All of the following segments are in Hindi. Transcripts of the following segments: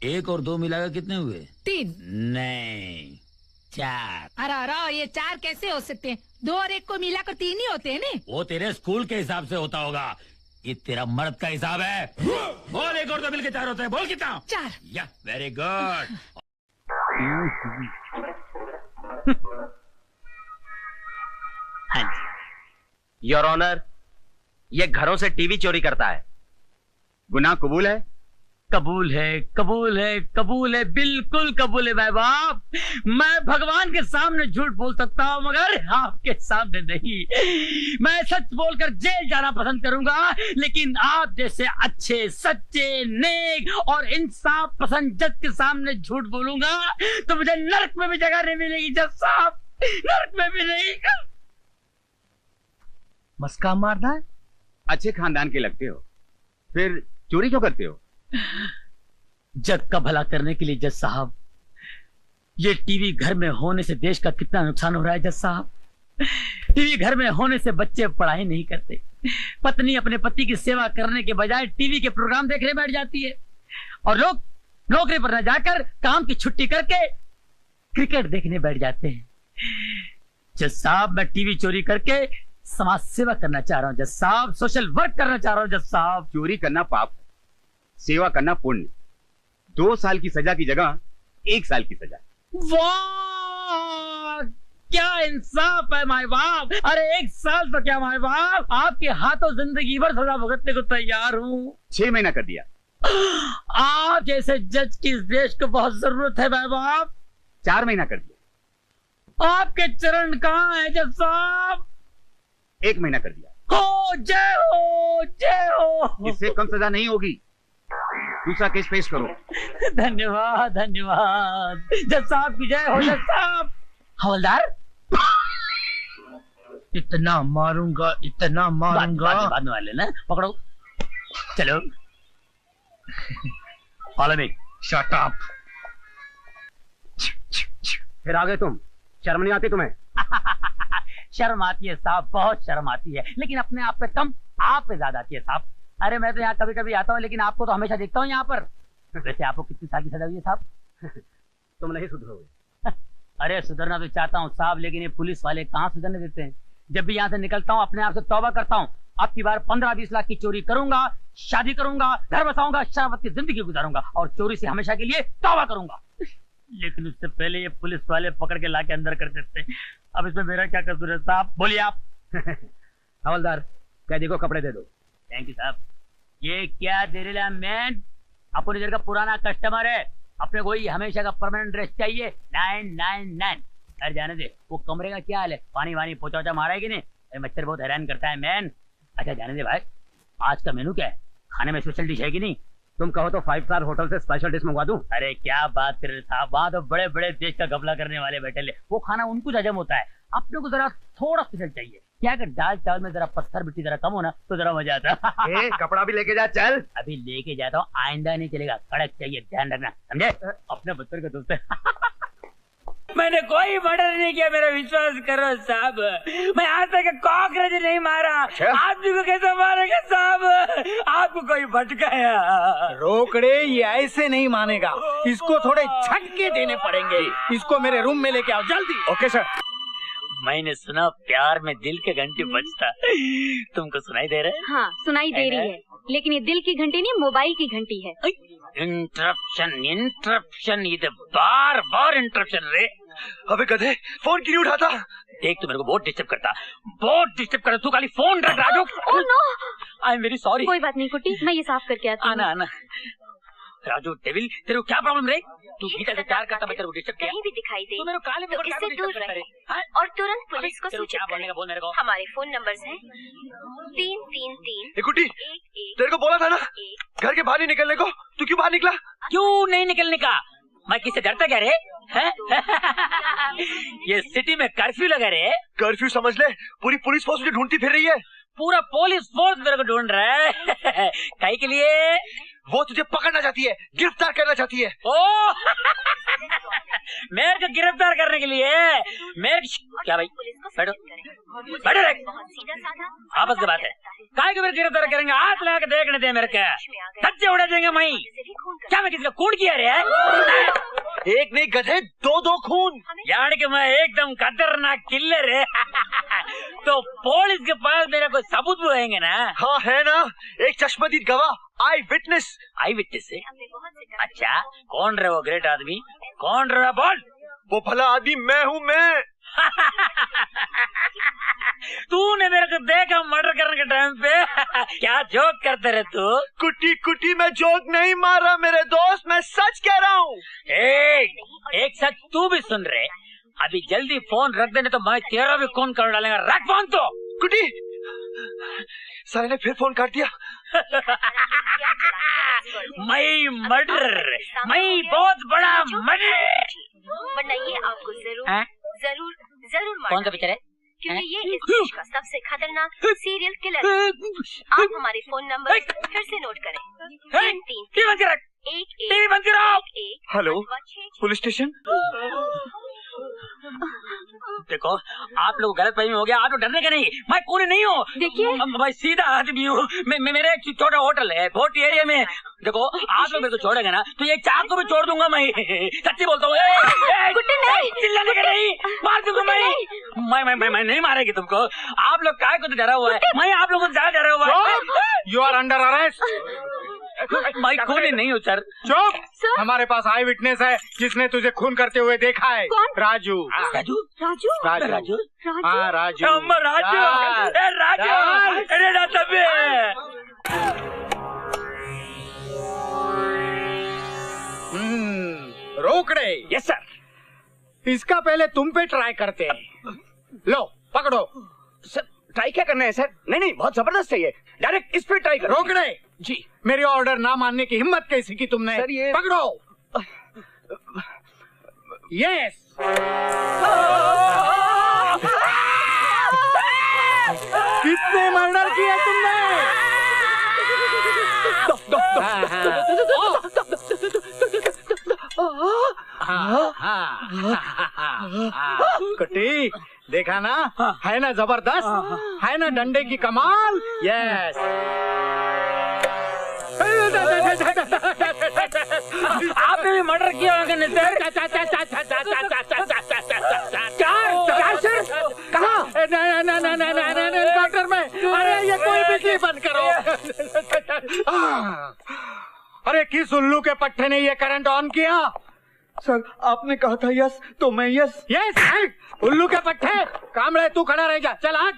1 और 2 मिलाकर कितने हुए? 3। नहीं, 4। अरे ये 4 कैसे हो सकते हैं? 2 और 1 को मिलाकर 3 ही होते हैं ना? वो तेरे स्कूल के हिसाब से होता होगा, ये तेरा मर्द का हिसाब है। बोल 1 और 2 मिलकर 4 होते हैं, बोल कितना? 4। या वेरी गुड। हाँ जी योर ऑनर, ये घरों से टीवी चोरी करता है। गुनाह कबूल है? कबूल है, कबूल है, कबूल है, बिल्कुल कबूल है भाई बाप। मैं भगवान के सामने झूठ बोल सकता हूँ मगर आपके सामने नहीं। मैं सच बोलकर जेल जाना पसंद करूंगा, लेकिन आप जैसे अच्छे, सच्चे, नेक और इंसाफ पसंद जज के सामने झूठ बोलूंगा तो मुझे नर्क में भी जगह नहीं मिलेगी जज साहब, नर्क में भी नहीं। मस्का मारना है? अच्छे खानदान के लगते हो, फिर चोरी क्यों करते हो? जग का भला करने के लिए जज साहब। ये टीवी घर में होने से देश का कितना नुकसान हो रहा है जज साहब। टीवी घर में होने से बच्चे पढ़ाई नहीं करते, पत्नी अपने पति की सेवा करने के बजाय टीवी के प्रोग्राम देखने बैठ जाती है, और लोग नौकरी पर न जाकर काम की छुट्टी करके क्रिकेट देखने बैठ जाते हैं। जज साहब, मैं टीवी चोरी करके समाज सेवा करना चाह रहा हूँ जज साहब, सोशल वर्क करना चाह रहा हूँ जज साहब। चोरी करना पाप है, सेवा करना पुण्य। 2 साल की सजा की जगह 1 साल की सजा। वाह, क्या इंसाफ है माय बाप। अरे 1 साल तो क्या माय बाप, आपके हाथों जिंदगी भर सजा भुगतने को तैयार हूँ। 6 महीना कर दिया। आप जैसे जज की इस देश को बहुत जरूरत है माय बाप। 4 महीना कर दिया। आपके चरण कहाँ है जज साहब? 1 महीना कर दिया। हो जय हो, जय हो। इससे कम सजा नहीं होगी, दूसरा केस पेश करो। धन्यवाद, धन्यवाद जज साहब की जय हो। जज साहब, हवलदार इतना मारूंगा, इतना मारूंगा। बाद में मार लेना, पकड़ो, चलो। Follow me. Shut up. फिर आ गए तुम, शर्म नहीं आती तुम्हें? शर्म आती है साहब, बहुत शर्म आती है, लेकिन अपने आप पे कम, आप पे ज्यादा आती है साहब। अरे मैं तो यहाँ कभी कभी आता हूँ, लेकिन आपको तो हमेशा देखता हूँ यहाँ पर। वैसे आपको कितनी साल की सजा हुई है साहब? तुम नहीं सुधरोगे। अरे सुधरना तो चाहता हूँ साहब, लेकिन ये पुलिस वाले कहाँ सुधरने देते हैं। जब भी यहाँ से निकलता हूँ अपने आप से तौबा करता हूँ, अब की बार 15-20 लाख की चोरी करूंगा, शादी करूंगा, घर बसाऊंगा, शराबत की जिंदगी गुजारूंगा और चोरी से हमेशा के लिए तौबा करूंगा। लेकिन उससे पहले ये पुलिस वाले पकड़ के लाके अंदर कर देते हैं। अब इसमें मेरा क्या कसूर है साहब, बोलिए आप। हवलदार, कैदी को कपड़े दे दो। थैंक यू साहब। ये क्या दे रहे मैन, अपने इधर का पुराना कस्टमर है, अपने को ही हमेशा का परमानेंट ड्रेस चाहिए। 999। अरे जाने दे, वो कमरे का क्या हाल है, पानी वानी पोचा मारा है कि नहीं? अरे मच्छर बहुत हैरान करता है मैन। अच्छा जाने दे भाई, आज का मेनू क्या है, खाने में स्पेशल डिश है कि नहीं? तुम कहो तो 5 स्टार होटल से स्पेशल डिश मंगवा दूं। अरे क्या बात कर रहे साहब, वहाँ तो बड़े बड़े देश का घपला करने वाले बैठे ले, वो खाना उनको हजम होता है, अपने को जरा थोड़ा स्पेशल चाहिए। क्या अगर दाल चावल में जरा पत्थर मिट्टी जरा कम हो ना तो जरा मजा आता। कपड़ा भी लेके जा, चल। अभी लेके जाता हूँ, आइंदा नहीं चलेगा, कड़क चाहिए, ध्यान रखना, समझे? अपने बच्चों का दोस्त है। मैंने कोई मर्डर नहीं किया, मेरा विश्वास करो साहब। मैं आज तक कॉकरोच नहीं मारा। आदमी को कैसे मारेगा साहब? आपको कोई भटकाया? रोकड़े, ये ऐसे नहीं मानेगा, इसको थोड़े झटके देने पड़ेंगे। इसको मेरे रूम में लेके आओ जल्दी। Okay sir. मैंने सुना प्यार में दिल के घंटे बजता, तुमको सुनाई दे रहा है? हाँ सुनाई दे रही है, लेकिन ये दिल की घंटी नहीं, मोबाइल की घंटी है। इंटरप्शन, इंटरप्शन, ये तो बार बार इंटरप्शन रे। अबे गधे, फोन क्यों नहीं उठाता? देख तू मेरे को बहुत डिस्टर्ब करता, बहुत डिस्टर्ब करता, तू खाली फोन रख Raju. Oh no, I am very sorry. कोई बात नहीं कुट्टी, मैं ये साफ करके आती हूँ। आना आना। राजू डेविल, तेरे को क्या प्रॉब्लम रे? तू गीता से प्यार करता, मैं तेरे को डिस्टर्ब किया? कहीं भी दिखाई दे तू मेरे को काले में तो इससे दूर रहे और तुरंत पुलिस को सूचित करें। बोल मेरे को। हमारे फोन नंबर्स हैं 333 कुट्टी, तेरे को बोला था ना घर के बाहर नहीं निकलने को, तू क्यों बाहर निकला? क्यों नहीं निकलने का? मैं किससे डरता क्या रे? ये सिटी में कर्फ्यू लगा रे। कर्फ्यू समझ ले, पूरी पुलिस फोर्स मुझे ढूंढती फिर रही है। पूरा पुलिस फोर्स मेरे को ढूंढ रहा है। कहीं के लिए? वो तुझे पकड़ना चाहती है, गिरफ्तार करना चाहती है। ओ मेरे को गिरफ्तार करने के लिए? मेरे क्या भाई, बैठो बैठो रे, बहुत सीधा साधा आपस की बात है। काय के मेरे गिरफ्तार करेंगे? हाथ लगा के देखने दे मेरे के, धज्जे उड़ा देंगे। मैं क्या मैं किसी का खून किया रे? एक नहीं गधे, दो खून। यानी कि मैं एकदम खतरनाक किलर है। तो पुलिस के पास मेरा कोई सबूत भी रहेंगे ना? हाँ है ना, एक चश्मदीद गवाह, आई विटनेस है? अच्छा, कौन रहे वो ग्रेट आदमी? कौन रहा? बोल। वो भला आदमी मैं हूँ, मैं। तूने मेरे को देखा मर्डर करने के टाइम पे? क्या जोक करते रहे तू? कुटी कुटी मैं जोक नहीं मार रहा मेरे दोस्त, मैं सच कह रहा हूँ। एक सच तू भी सुन रहे? अभी जल्दी फोन रख देने तो मैं तेरा भी खून कर डालेगा। रख फोन तो। कुटी, सारे ने फिर फोन काट दिया। मैं मर्डर, मैं बहुत बड़ा मर्डर। वरना ये आपको जरूर कौन सा पिक्चर है? क्योंकि ये इस देश का सबसे खतरनाक सीरियल किलर है। आप हमारे फोन नंबर फिर से नोट करें। 3 हेलो, पुलिस स्टेशन। देखो आप लोग गलत फहमी हो गया, आप लोग डरने के नहीं, मैं कूली नहीं हूँ। देखिए मैं सीधा आदमी हूँ। मेरे एक छोटा होटल है भोटी एरिया में। देखो आप लोग मेरे को छोड़ेंगे ना तो ये चाक को भी छोड़ दूंगा मैं। सच्ची बोलता हूँ। चिल्लाने का नहीं, मार दूंगा मैं नहीं मारेगी तुमको। आप लोग काय को तो डरा हुआ है, मैं आप लोगों को ज्यादा डरा हुआ है। You are under arrest. मैं खूनी नहीं हूँ सर। चुप। हमारे पास आई विटनेस है जिसने तुझे खून करते हुए देखा है। कौन? राजू। राजू राजू। राजू हाँ राजू। रोकड़े। Yes sir. इसका पहले तुम पे ट्राई करते हैं। लो पकड़ो। सर ट्राई क्या करना है सर? नहीं बहुत जबरदस्त चाहिए, डायरेक्ट इस पे ट्राई करो। रोकड़े जी। मेरी ऑर्डर ना मानने की हिम्मत कैसी की तुमने? सर ये पकड़ो। यस। कितने मर्डर किए तुमने? कुटी देखा ना, है ना जबरदस्त, है ना डंडे की कमाल। यस। आपने भी मर्डर किया होगा ना सर? क्या सर? कहाँ? डॉक्टर में। अरे ये कोई बिजली बंद करो। अरे किस उल्लू के पट्टे ने ये करंट ऑन किया? सर आपने कहा था यस तो मैं यस। यस उल्लू के पट्टे। कामड़े तू खड़ा रह जा, चल हट।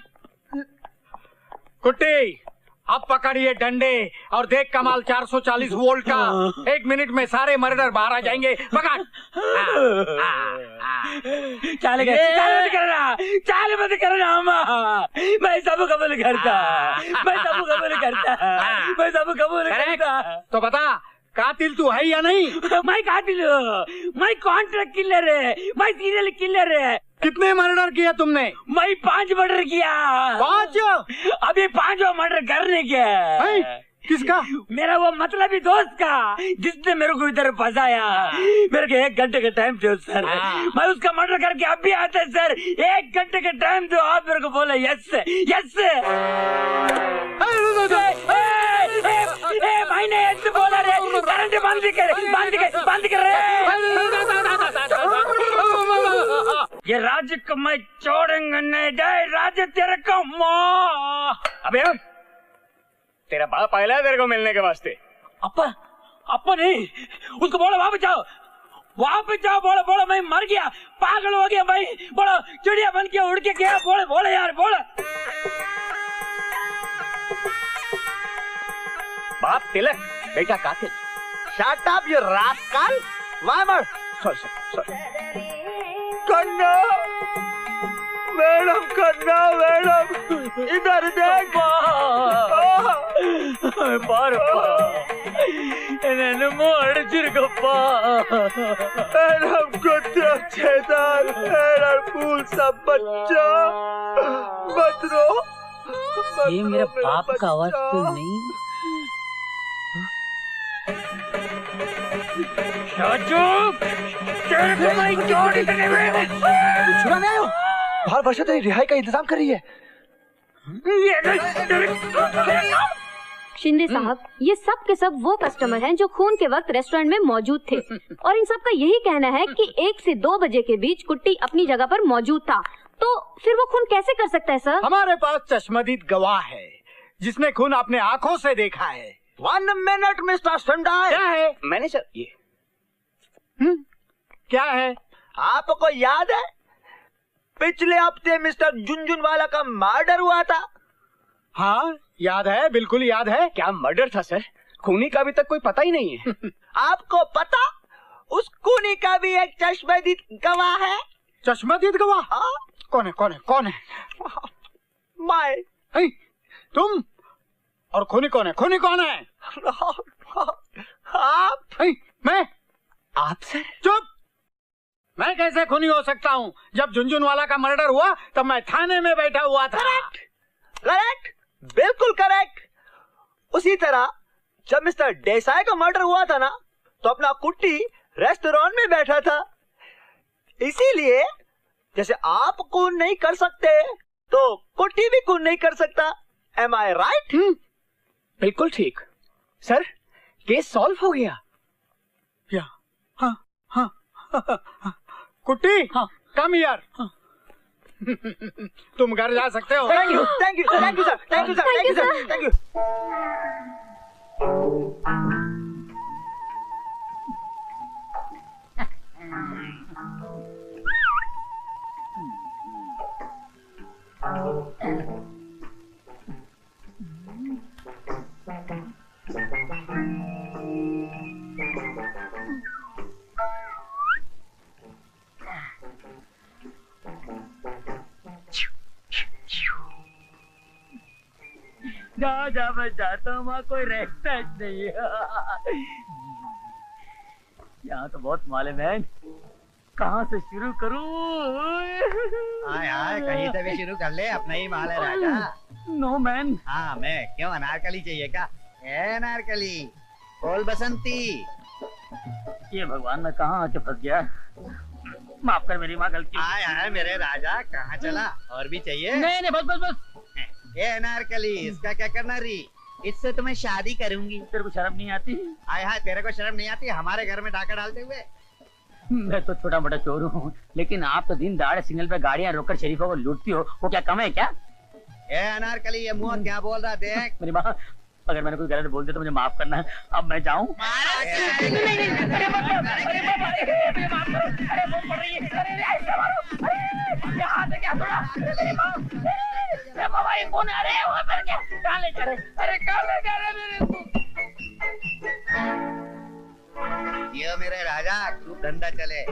कुट्टी अब पकड़िए डंडे और देख कमाल 440 वोल्ट का। 1 मिनट में सारे मर्डर बाहर आ जाएंगे। पकड़। चाल मत करना मैं सब कबूल करता, मैं सब कबूल करता, मैं सब कबूल करता। तो बता कातिल तू है या नहीं? मैं कातिल हूँ, मैं कॉन्ट्रैक्ट किलर है, मैं सीरियल किलर है। कितने मर्डर किया तुमने? मैं 5 मर्डर किया। 5? अभी 5वां मर्डर करने के। किसका? मेरा वो मतलबी दोस्त का जिसने मेरे को इधर फंसाया। मेरे को 1 घंटे का टाइम दो सर, मैं उसका मर्डर करके अब भी आता है सर। 1 घंटे का टाइम दो, आप मेरे को बोले यस यस। मैंने यस बोला रे, करंट बंद कर ये राज्य को मैं छोड़ूंगा नहीं। राज्य तेरे को अबे तेरा बाप आया है तेरे को मिलने के वास्ते। अपा नहीं, उसको बोलो वापस जाओ, बोलो मैं मर गया, पागल हो गया भाई, बोलो चिड़िया बन के उड़ के गया, बोलो यार बोलो। बाप तिलक, बेटा कातिल। Shut up you rascal. वाह मर। सॉरी। कन्ना मैडम इधर देख। मैडम छेदार फूल सब बच्चा मत रो। ये मेरा बाप का आवाज तो नहीं? छुड़ाने आयो? बाहर वर्षा तेरी रिहाई का इंतजाम कर रही है। शिंदे साहब, ये सब के सब वो कस्टमर हैं जो खून के वक्त रेस्टोरेंट में मौजूद थे और इन सब का यही कहना है कि 1 से 2 बजे के बीच कुट्टी अपनी जगह पर मौजूद था। तो फिर वो खून कैसे कर सकता है सर? हमारे पास चश्मदीद गवाह है जिसने खून अपने आंखों से देखा है। 1 मिनट मिस्टर संडाई। क्या है? मैनेजर, ये क्या है? आपको याद है पिछले हफ्ते मिस्टर झुनझुनवाला का मर्डर हुआ था? हाँ याद है, बिल्कुल याद है। क्या मर्डर था सर? खूनी का अभी तक कोई पता ही नहीं है। आपको पता उस खूनी का भी एक चश्मदीद गवाह है? चश्मदीद गवाह? हाँ? कौन है कौन है कौन है? मैं। hey, तुम? और खूनी कौन है? खूनी कौन है? आप? hey, मैं? आप सर? चुप! मैं कैसे खूनी हो सकता हूँ? जब झुनझुनवाला का मर्डर हुआ तब मैं थाने में बैठा हुआ था। करेक्ट, करेक्ट, बिल्कुल करेक्ट। उसी तरह जब मिस्टर देसाई का मर्डर हुआ था ना, तो अपना कुट्टी रेस्टोरेंट में बैठा था। इसीलिए जैसे आप खून नहीं कर सकते तो कुट्टी भी खून नहीं कर सकता। एम आई राइट? बिल्कुल ठीक सर, केस सॉल्व हो गया। या हाँ हाँ, हाँ। कुट्टी हाँ। कम यार। हाँ। तुम घर जा सकते हो। Thank you, thank you, thank you sir, thank you sir, thank you sir, thank you. जा जा मैं जाता हूँ, वहाँ कोई रहता नहीं है। यहाँ तो बहुत माल है मैन, कहाँ से शुरू करूँ? हाय हाय, कहीं से भी शुरू कर ले, अपना ही माल है राजा। No man. हाँ मैं क्यों, अनारकली चाहिए क्या? अनारकली, बोल बसंती। ये भगवान मैं कहाँ आके फंस गया, माफ कर मेरी माँ गलती। हाय हाय मेरे राजा, कहाँ चला? और भी चाहिए? नहीं नहीं बस बस बस। ये अनारकली, इसका क्या करना री? इससे तुम्हें शादी करूंगी। तेरे को शर्म नहीं आती? हाय हाय, तेरे को शर्म नहीं आती हमारे घर में डाका डालते हुए? मैं तो छोटा मोटा चोर हूँ, लेकिन आप तो दिन दहाड़े सिग्नल पे गाड़ियाँ रोककर शरीफों को लूटती हो, वो क्या कम है क्या? ए अनारकली, ये मुंह क्या बोल रहा? देख मेरी माँ, अगर मैंने कोई गलत बोल दिया तो मुझे माफ करना। अब मैं जाऊँ? ये मेरे राजा, खूब धंधा चले।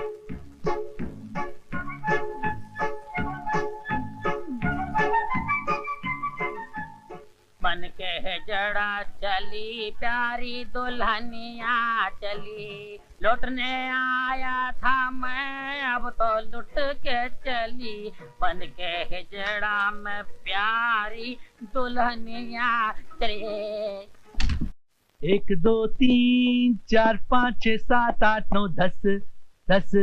मन के है जड़ा चली प्यारी दुल्हनिया चली, लौटने आया था मैं अब तो लुट के चली। मन के है जड़ा में प्यारी दुल्हनिया चली। 1 2 3 4 5 6 7 8 9 10 10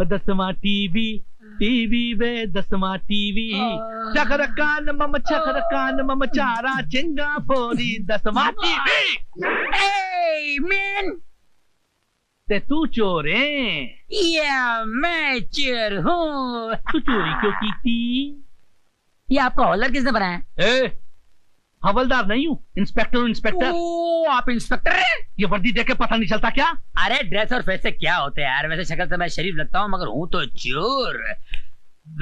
10वां टीवी वे 10वां टीवी। चकरकान मम चकरकान मम चारा चिंगा फोरी 10वां टीवी। Hey man, ते तू चोर है? या मैं चोर हूँ। तू चोरी क्यों की थी? ये आपका हॉलर किसने बनाया? हवलदार नहीं हूँ, इंस्पेक्टर। इंस्पेक्टर? ओ, आप इंस्पेक्टर हैं? ये वर्दी देख के पता नहीं चलता क्या? अरे ड्रेस और फेस से क्या होते हैं यार, वैसे शक्ल से मैं शरीफ लगता हूँ मगर हूँ तो चोर।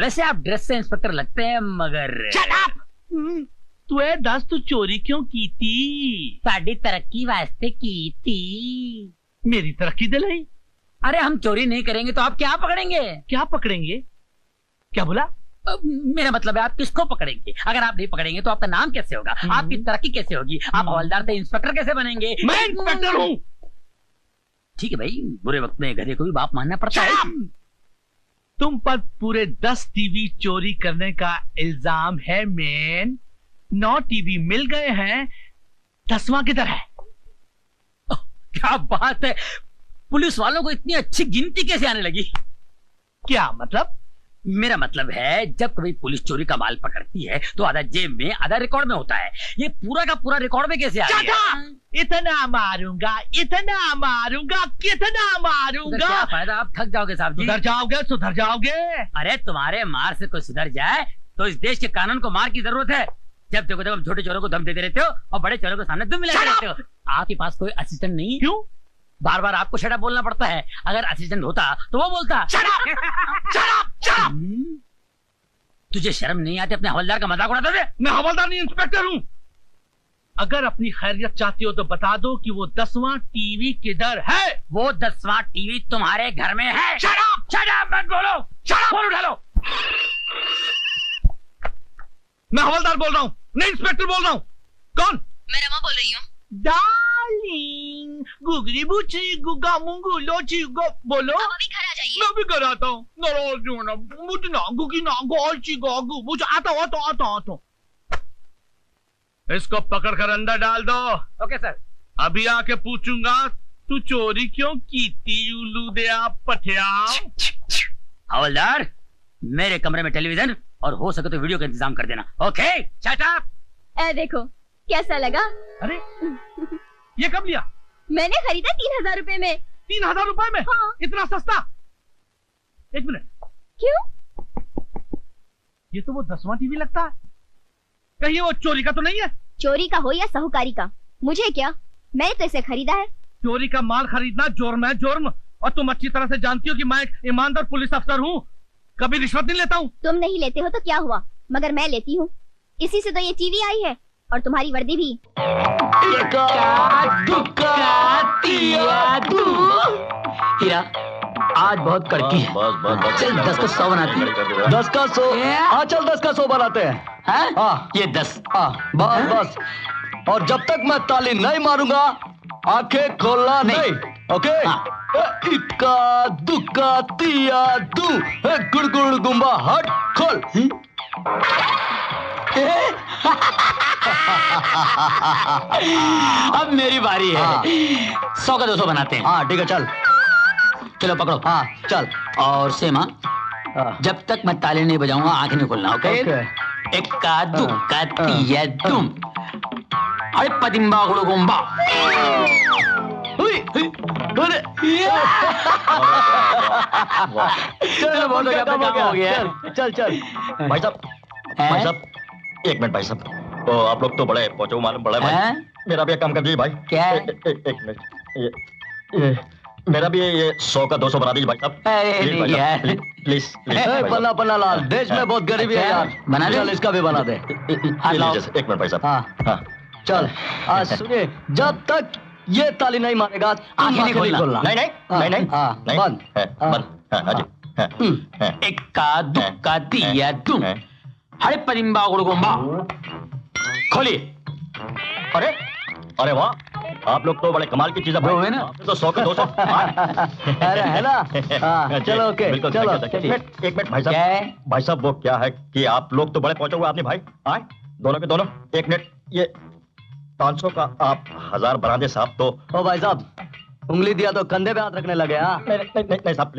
वैसे आप ड्रेस से इंस्पेक्टर लगते हैं मगर। Shut up! तू दस तू चोरी क्यों की थी? साड़ी तरक्की वास्ते की थी। मेरी तरक्की दिलाई? अरे हम चोरी नहीं करेंगे तो आप क्या पकड़ेंगे? क्या पकड़ेंगे? क्या बोला? मेरा मतलब है आप किसको पकड़ेंगे? अगर आप नहीं पकड़ेंगे तो आपका नाम कैसे होगा, आपकी तरक्की कैसे होगी, आप हवलदार से इंस्पेक्टर कैसे बनेंगे? मैं इंस्पेक्टर हूँ। ठीक है भाई, बुरे वक्त में गधे को भी बाप मानना पड़ता है। तुम पर पूरे 10 टीवी चोरी करने का इल्जाम है मैन। 9 टीवी मिल गए हैं, 10वां किधर है? क्या बात है, पुलिस वालों को इतनी अच्छी गिनती कैसे आने लगी? क्या मतलब? मेरा मतलब है जब कभी पुलिस चोरी का माल पकड़ती है तो आधा जेब में आधा रिकॉर्ड में होता है। ये पूरा का पूरा रिकॉर्ड में कैसे आ गया? इतना मारूंगा, इतना मारूंगा, कितना मारूंगा। क्या फायदा, आप थक जाओगे साहब जी। सुधर जाओगे, सुधर जाओगे। अरे तुम्हारे मार से कोई सुधर जाए तो इस देश के कानून को मार की जरूरत है। जब देखो जब छोटे चोरों को धम देते रहते हो और बड़े चोरों के सामने दुम मिलाते रहते हो। आपके पास कोई असिस्टेंट नहीं? क्यों? बार बार आपको शट अप बोलना पड़ता है। अगर असिस्टेंट होता तो वो बोलता। तुझे शर्म नहीं आती अपने हवलदार का मजाक उड़ाते हुए? मैं हवलदार नहीं, इंस्पेक्टर हूँ। अगर अपनी खैरियत चाहती हो तो बता दो कि वो 10वां टीवी किधर है। वो 10वां टीवी तुम्हारे घर में है। शट अप मत बोलो, फोन उठा लो। मैं हवलदार बोल रहा हूँ, नहीं इंस्पेक्टर बोल रहा हूँ। कौन? मैं रमा बोल रही हूँ। डार्लिंग, गुगली बुची गुगा मुंगू लोची गो बोलो। आप अभी घर आ जाइए। मैं भी घर आता हूँ। नाराज हो ना, मुझे ना गुगी ना गोची गोगू मुझे आता हूँ। इसको पकड़ कर अंदर डाल दो। Okay sir. अभी आके पूछूंगा तू चोरी क्यों की थी, उल्लू दे आप पठिया। हवलदार, मेरे कमरे में टेलीविजन और हो सके तो वीडियो का इंतजाम कर देना। Okay shut up. ए देखो कैसा लगा? अरे ये कब लिया? मैंने खरीदा 3000 रुपए में। 3000 रुपए में? हाँ। इतना सस्ता? एक मिनट, क्यों? ये तो वो 10वां टीवी लगता है। कहीं वो चोरी का तो नहीं है? चोरी का हो या साहूकारी का, मुझे क्या, मैंने तो इसे खरीदा है। चोरी का माल खरीदना जुर्म है, जुर्म। और तुम अच्छी तरह से जानती हो कि मैं एक ईमानदार पुलिस अफसर हूँ, कभी रिश्वत नहीं लेता हूँ। तुम नहीं लेते हो तो क्या हुआ, मगर मैं लेती हूँ। इसी से तो ये टीवी आई है और तुम्हारी वर्दी भी। हीरा, आज बहुत कड़की है। बस चल 10 का 100 बनाते हैं। 10 का 100। हाँ चल 10 का 100 बनाते हैं। हाँ ये 10। हाँ बस। और जब तक मैं ताली नहीं मारूंगा आंखें खोलना नहीं। ओके? इक्का दुक्का तिया दू, गुड़ गुड़ गुम्बा हट खोल। अब मेरी बारी है। 100 का 200 बनाते हैं। हाँ ठीक है चल। चलो पकड़ो। हाँ चल। और सेमा, जब तक मैं ताली नहीं बजाऊंगा आंखें नहीं खोलना। ओके? इक्का दुक्का तिया दुम, अरे पदिम्बा गुड़ गुम्बा। चल बहुत हो गया। चल चल भाई साहब 1 मिनट भाई साहब। तो आप लोग तो बड़े पहुंचो मालूम पड़ा भाई। मेरा भी एक काम कर दीजिए भाई। क्या है? एक मिनट, ये मेरा भी ये 100 का 200 बना दीजिए भाई साहब। प्लीज पन्ना पन्ना लाल, देश में बहुत गरीबी है यार। बना दे। चल इसका भी बना दे। 1 मिनट भाई साहब। हाँ चल। आज सुनिए, जब तक ये ताली नहीं मारेगा आंखें नहीं खोलना। नहीं बंद। इक्का दुक्का तिया दुम, अरे पदिम्बा गुड़ गुम्बा। खोलिए। अरे वाह, आप लोग तो बड़े कमाल की चीजें वो है ना? तो 100 का 200। अरे है ना? हाँ चलो ओके बिल्कुल। चलो। एक मिनट भाई साहब। भाई साहब वो क्या है कि आप लोग तो बड़े पहुंचे हुए आपने भाई। आए दोनों के दोनों। 1 मिनट, ये 500 का आप 1000 बना दे साहब। तो ओ भाई साहब, उंगली दिया तो कंधे पे हाथ रखने लगे। हाँ नहीं साहब, प्लीज भाई साहब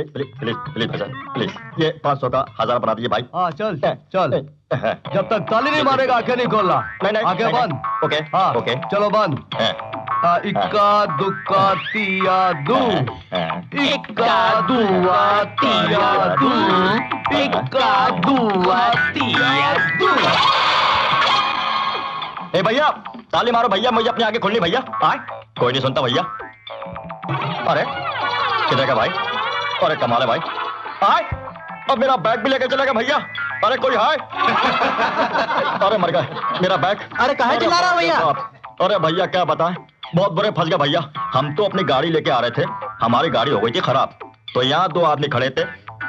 प्लीज, ये 500 का 1000 बना दीजिए भाई। हाँ चल चल। जब तक ताली नहीं मारेगा आंखें नहीं खोलना। आंखें बंद। ओके हाँ ओके चलो बंद। इक्का दुक्का तिया दू, इक्का दुआ तिया दू, इक्का दुआ तिया दू। ए भैया ताली मारो भैया, मुझे अपनी आगे खोलनी भैया। आए कोई नहीं सुनता भैया। अरे किधर का भाई? अरे कमाल है भाई। आए अब मेरा बैग भी लेके चलेगा भैया। अरे कोई है? अरे मर गए मेरा बैग। अरे काहे चिल्ला रहा भैया? अरे भैया क्या बताएं, बहुत बुरे फंस गए भैया। हम तो अपनी गाड़ी लेके आ रहे थे, हमारी गाड़ी हो गई थी खराब। तो यहाँ 2 आदमी खड़े थे,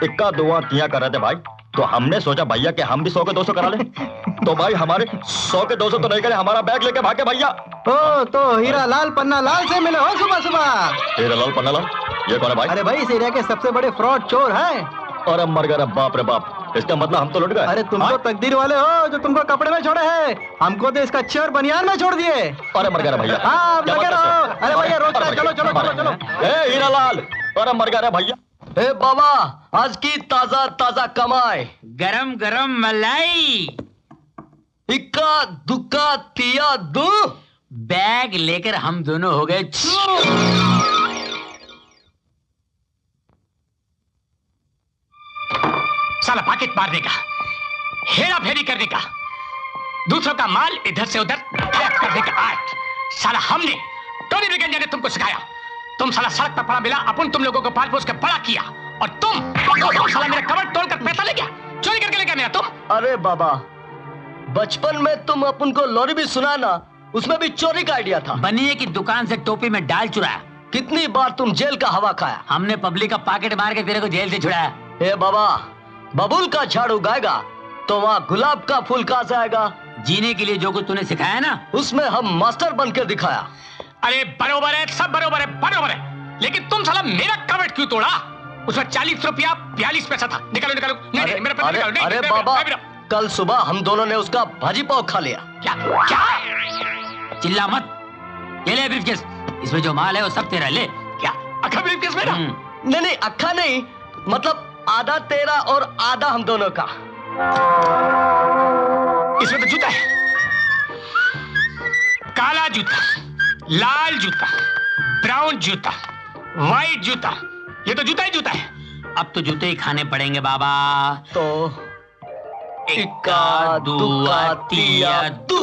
इक्का दुआ तिया कर रहे थे भाई। तो हमने सोचा भैया कि हम भी 100 के 200 करा ले। तो भाई हमारे 100 के 200 तो नहीं करे, हमारा बैग लेके भागे भैया। ओ तो हीरा लाल पन्ना लाल से मिले हो सुबह सुबह? हीरा लाल पन्ना लाल, ये कौन है भाई? अरे भाई इस एरिया के सबसे बड़े फ्रॉड चोर हैं। अरे मर गए बाप रे बाप, इसका मतलब हम तो लुट गए। अरे तुम तो तकदीर वाले हो जो तुमको कपड़े में छोड़े हैं, हमको तो इसका चोर बनियान में छोड़ दिए। अरे मर गए भैया। हाँ लगे रहो। अरे भैया रोक, चलो चलो चलो चलो। ए हीरा लाल, अरे मर गए भैया। ए बाबा, आज की ताजा ताजा कमाई, गरम गरम मलाई, इक्का दुक्का तिया दू। बैग लेकर हम दोनों हो गए। साला पॉकेट मारने का, हेरा फेरी करने का, दूसरों का माल इधर से उधर पैक करने का आर्ट साला हमने, टोनी ब्रिगेडियर ने तुमको सिखाया। तुम साला सड़क पर पड़ा मिला, अपन तुम लोगों को पाल पोस के बड़ा किया, और तुम साला मेरा कवर तोड़कर पैसा ले गया, चोरी करके ले गया मेरा तुम। अरे बाबा, बचपन में तुम अपन को लोरी भी सुना ना, उसमें भी चोरी का आइडिया था। बनिए की दुकान से टोपी में डाल चुराया। कितनी बार तुम जेल का हवा खाया। हमने पब्लिक का पॉकेट मार के तेरे को जेल से छुड़ाया। ए बाबा, बबूल का झाड़ उगाएगा तो वहाँ गुलाब का फूल कहाँ से आएगा। जीने के लिए जो कुछ तूने सिखाया ना, उसमें हम मास्टर बन के दिखाया। अरे बरोबर है, सब बरोबर है, बरोबर है, लेकिन तुम साला मेरा कवर क्यों तोड़ा? उसमें 40 रुपया 42 पैसा था। निकालो निकालो। नहीं, मेरा पैसा निकालो। नहीं, अरे नहीं, बाबा, मेरा। कल सुबह हम दोनों ने उसका भाजी पाव खा लिया। क्या क्या? चिल्ला मत। ये ले ब्रीफकेस, इसमें जो माल है वो सब तेरा। ले। क्या अखा ब्रीफकेस मेरा? नहीं नहीं, अक्खा नहीं, मतलब आधा तेरा और आधा हम दोनों का। इसमें तो जूता है, काला जूता, लाल जूता, ब्राउन जूता, व्हाइट जूता, ये तो जूता ही जूता है। अब तो जूते ही खाने पड़ेंगे बाबा। तो इक्का दुआ तिया दू।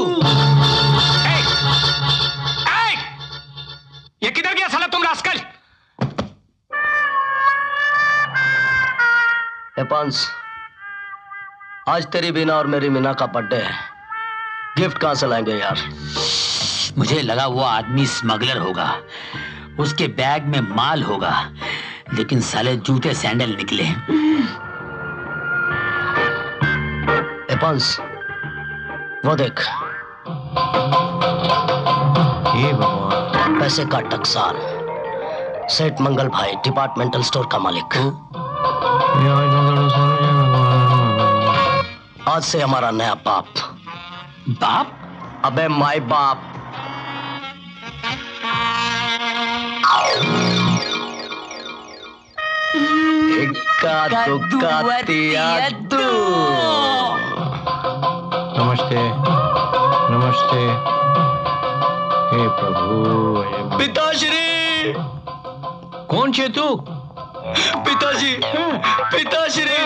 ये किधर गया साला तुम रास्कल? पंस, आज तेरी बीना और मेरी मीना का बर्थडे है, गिफ्ट कहां से लाएंगे यार? मुझे लगा वो आदमी स्मगलर होगा, उसके बैग में माल होगा, लेकिन साले जूते सैंडल निकले। पंस, वो देख, ये भगवान, पैसे का टकसाल, सेठ मंगल भाई, डिपार्टमेंटल स्टोर का मालिक। आज से हमारा नया बाप। बाप? अबे माई बाप। इक्का दुक्का तिया दू। नमस्ते नमस्ते। हे प्रभु। पिताश्री। कौन छे तू? पिताजी, पिताश्री,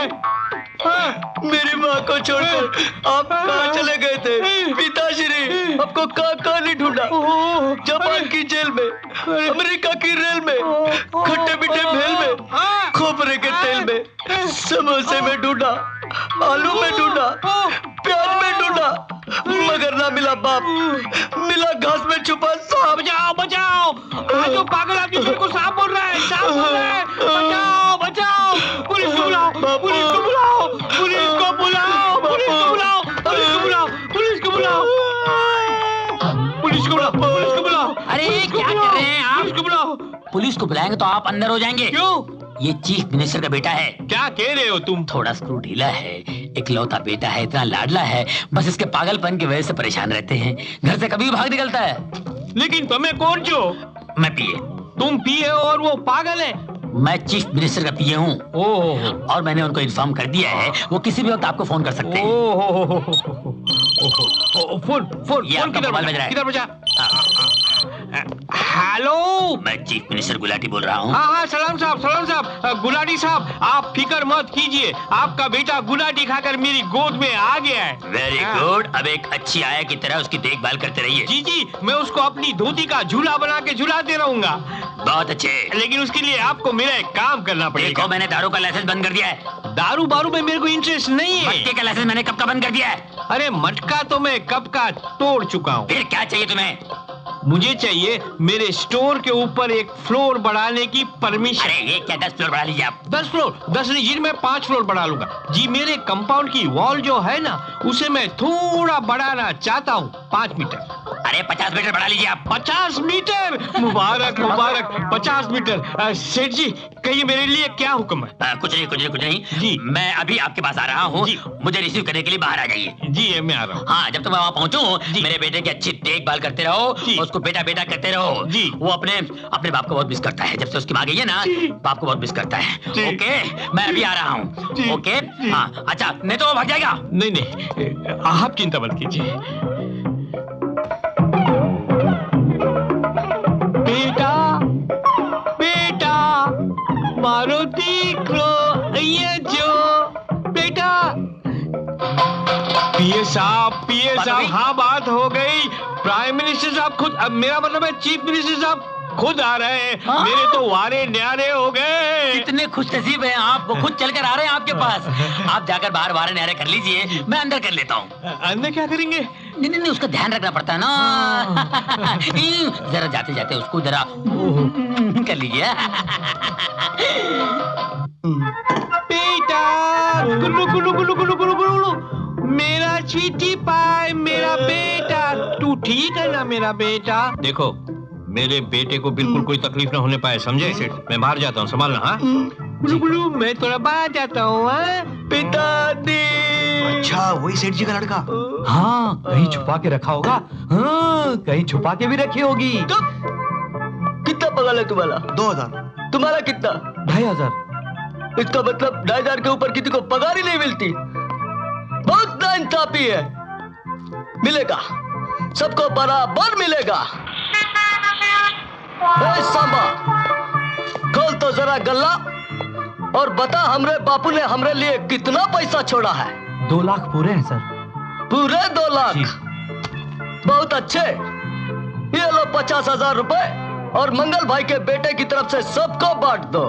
मेरी माँ को छोड़कर आप कहाँ चले गए थे? पिताश्री, आपको कहाँ नहीं ढूंढा? जापान की जेल में, अमेरिका की रेल में, खट्टे मीठे भेल में, खोपरे के तेल में, समोसे में ढूंढा, आलू में ढूंढा, प्याज में ढूंढा, मगर ना मिला बाप, मिला घास में छुपा सांप। बचाओ बचाओ, जो पागल आदमी मेरे को सांप बोल रहा है, सांप बोल रहा है। बचाओ बचाओ, पुलिस को बुलाओ, पुलिस को बुलाओ, पुलिस को बुलाओ, पुलिस को बुलाओ, पुलिस को बुलाओ, पुलिस को बुलाओ, पुलिस को बुलाओ, पुलिस को बुलाओ। अरे क्या कर रहे हैं आप? पुलिस को बुलाओ। पुलिस को बुलाएंगे तो आप अंदर हो जाएंगे। क्यों? ये चीफ मिनिस्टर का बेटा है। क्या कह रहे हो तुम? थोड़ा स्क्रू ढीला है, इकलौता बेटा है, इतना लाडला है, बस इसके पागलपन की वजह से परेशान रहते हैं, घर से कभी भी भाग निकलता है। लेकिन तुम्हें कौन जो? मैं पीए। तुम पीए और वो पागल है? मैं चीफ मिनिस्टर का पीए हूँ। ओह, और मैंने उनको इन्फॉर्म कर दिया है, वो किसी भी वक्त आपको फोन कर सकते हैं। फोन फोन ये आपका मोबाइल बज रहा है। किधर बजा? हेलो, मैं चीफ मिनिस्टर गुलाटी बोल रहा हूँ। हाँ हाँ, सलाम साहब, गुलाटी साहब, आप फिक्र मत कीजिए, आपका बेटा गुलाटी खाकर मेरी गोद में आ गया है। Very good. अब एक अच्छी आया की तरह उसकी देखभाल करते रहिए। जी जी, मैं उसको अपनी धोती का झूला बना के झुलाते रहूंगा। बहुत अच्छे। लेकिन उसके लिए आपको मेरा एक काम करना पड़ेगा। देखो, मैंने दारू का लाइसेंस बंद कर दिया है। दारू बारू में मेरे को इंटरेस्ट नहीं है। मटके का लाइसेंस मैंने कब का बंद कर दिया है। अरे मटका तो मैं कब का तोड़ चुका हूँ। फिर क्या चाहिए तुम्हें? मुझे चाहिए मेरे स्टोर के ऊपर एक फ्लोर बढ़ाने की परमिशन। अरे ये क्या 10 फ्लोर बढ़ा लीजिए आप। 10 फ्लोर? 10 नहीं जी, मैं 5 फ्लोर बढ़ा लूंगा जी। मेरे कंपाउंड की वॉल जो है ना, उसे मैं थोड़ा बढ़ाना चाहता हूँ, 5 मीटर। अरे 50 मीटर बढ़ा लीजिए आप। 50 मीटर? मुबारक मुबारक, 50 मीटर। सेठ जी कहिए मेरे लिए क्या हुक्म है? कुछ नहीं जी, मैं अभी आपके पास आ रहा हूँ, मुझे रिसीव करने के लिए बाहर आ जाइए। जी मैं आ रहा हूँ। हाँ, जब तक मैं वहाँ पहुँचूं मेरे बेटे की अच्छी देखभाल करते रहो, उसको बेटा बेटा करते रहो जी। वो अपने बाप को बहुत मिस करता है, जब से उसकी माँ गई है ना, बाप को बहुत मिस करता है। ओके, मैं अभी आ रहा हूँ। ओके हाँ, अच्छा नहीं तो वो भाग जाएगा। नहीं आप चिंता मत कीजिए। बेटा मारुति क्रो ये जो बेटा। पीए साहब हाँ बात हो गई। प्राइम मिनिस्टर साहब खुद, अब मेरा मतलब है चीफ मिनिस्टर साहब खुद आ रहे हैं। मेरे तो वारे न्यारे हो गए। कितने खुशनसीब हैं आप, वो खुद चलकर आ रहे हैं आपके पास। आप जाकर बाहर वारे न्यारे कर लीजिए, मैं अंदर कर लेता हूँ। अंदर क्या करेंगे? नहीं उसका ध्यान रखना पड़ता है ना। जरा जाते जाते उसको जरा कर लीजिए। बेटा गुल्लू गुल्लू गुल्लू गुल्लू गुल्लू गुल्लू, मेरा चीटी पाए, मेरा बेटा। तू ठीक है ना मेरा बेटा? देखो मेरे बेटे को बिल्कुल कोई तकलीफ ना होने पाए, समझे? मैं बाहर जाता हूँ, संभालना। हाँ गुल्लू गुल्लू, मैं थोड़ा बाहर जाता हूँ। पिताजी। अच्छा वही सेठ जी का लड़का? हाँ कहीं छुपा के रखा होगा। हाँ कहीं छुपा के भी रखी होगी। कितना पगार है तुम्हारा? 2000। तुम्हारा कितना? 2500। इसका मतलब 2500 के ऊपर किसी को पगार ही नहीं मिलती। बहुत नाइंसाफी है। मिलेगा, सबको बराबर मिलेगा। सांबा, खोल तो जरा गल्ला और बता हमरे बापू ने हमरे लिए कितना पैसा छोड़ा है। 2 लाख पूरे हैं सर। पूरे 2 लाख? बहुत अच्छे। ये लो 50,000 रुपए और मंगल भाई के बेटे की तरफ से सबको बांट दो।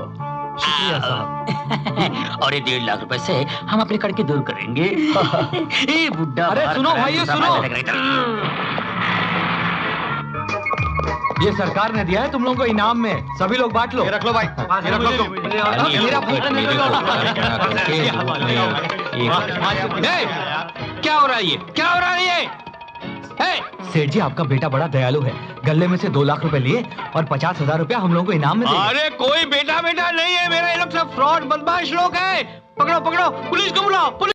शुक्रिया सर। और ये 1.5 लाख रुपए से हम अपने कड़के दूर करेंगे। ये बुड्ढा। अरे सुनो भाइयों सुनो, ये सरकार ने दिया है तुम लोगों को इनाम में, सभी लोग बांट लो। रख लो भाई, ये रख लो तुम। क्या हो रहा है ये? क्या हो रहा है ये? सेठ जी आपका बेटा बड़ा दयालु है, गले में से 2 लाख रुपए लिए और 50,000 रुपया हम लोगों को इनाम में दिए। अरे कोई बेटा नहीं है मेरा, ये लोग सब फ्रॉड बदमाश लोग हैं। पकड़ो पुलिस को बुलाओ।